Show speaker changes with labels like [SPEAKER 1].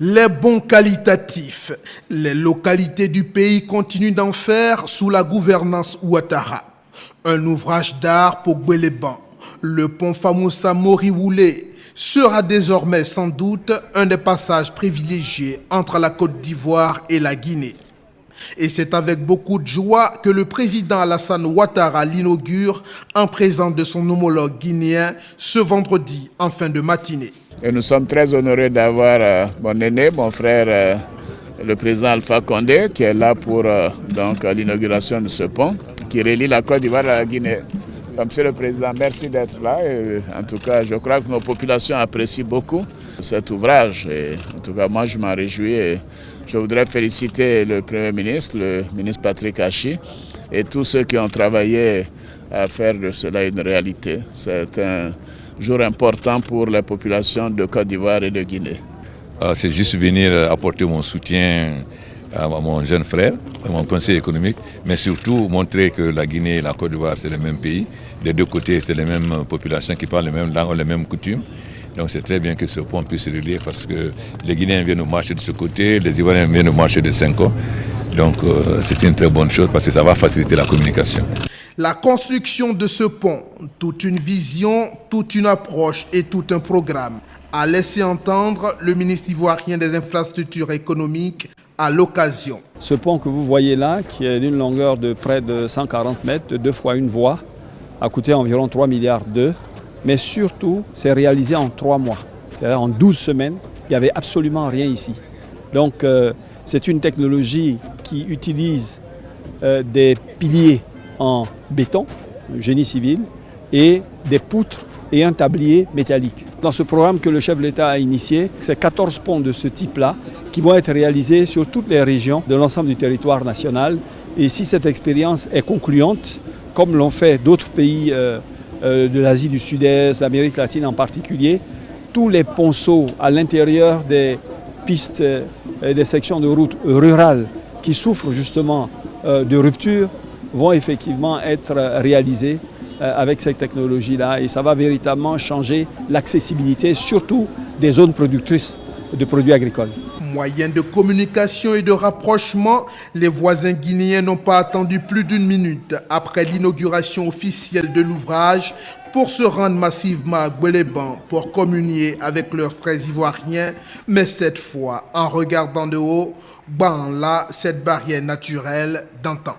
[SPEAKER 1] Les bons qualitatifs, les localités du pays continuent d'en faire sous la gouvernance Ouattara. Un ouvrage d'art pour Gbeleban, le pont Famoussa Moriwoulé, sera désormais sans doute un des passages privilégiés entre la Côte d'Ivoire et la Guinée. Et c'est avec beaucoup de joie que le président Alassane Ouattara l'inaugure en présence de son homologue guinéen ce vendredi en fin de matinée.
[SPEAKER 2] Et nous sommes très honorés d'avoir mon aîné, mon frère, le président Alpha Condé, qui est là pour l'inauguration de ce pont qui relie la Côte d'Ivoire à la Guinée. Monsieur le Président, merci d'être là. Et, en tout cas, je crois que nos populations apprécient beaucoup cet ouvrage. Et, en tout cas, moi, je m'en réjouis. Et je voudrais féliciter le Premier ministre, le ministre Patrick Achi, et tous ceux qui ont travaillé à faire de cela une réalité. C'est un jour important pour les populations de Côte d'Ivoire et de Guinée.
[SPEAKER 3] C'est juste venir apporter mon soutien à mon jeune frère, à mon conseil économique, mais surtout montrer que la Guinée et la Côte d'Ivoire, c'est le même pays. Des deux côtés, c'est les mêmes populations qui parlent les mêmes langues, les mêmes coutumes. Donc c'est très bien que ce pont puisse se relier parce que les Guinéens viennent au marché de ce côté, les Ivoiriens viennent au marché de Senko. Donc c'est une très bonne chose parce que ça va faciliter la communication.
[SPEAKER 1] La construction de ce pont, toute une vision, toute une approche et tout un programme, a laissé entendre le ministre ivoirien des infrastructures économiques à l'occasion.
[SPEAKER 4] Ce pont que vous voyez là, qui est d'une longueur de près de 140 mètres, de 2 fois une voie, a coûté environ 3 milliards d'euros, mais surtout, c'est réalisé en 3 mois. C'est-à-dire en 12 semaines, il n'y avait absolument rien ici. Donc, c'est une technologie qui utilise des piliers en béton, génie civil, et des poutres et un tablier métallique. Dans ce programme que le chef de l'État a initié, c'est 14 ponts de ce type-là qui vont être réalisés sur toutes les régions de l'ensemble du territoire national. Et si cette expérience est concluante, comme l'ont fait d'autres pays de l'Asie du Sud-Est, l'Amérique latine en particulier, tous les ponceaux à l'intérieur des pistes et des sections de routes rurales qui souffrent justement de rupture vont effectivement être réalisés avec cette technologie-là. Et ça va véritablement changer l'accessibilité, surtout des zones productrices de produits agricoles.
[SPEAKER 1] Moyen de communication et de rapprochement, les voisins guinéens n'ont pas attendu plus d'une minute après l'inauguration officielle de l'ouvrage pour se rendre massivement à Gbeleban pour communier avec leurs frères ivoiriens, mais cette fois en regardant de haut, là, cette barrière naturelle d'antan.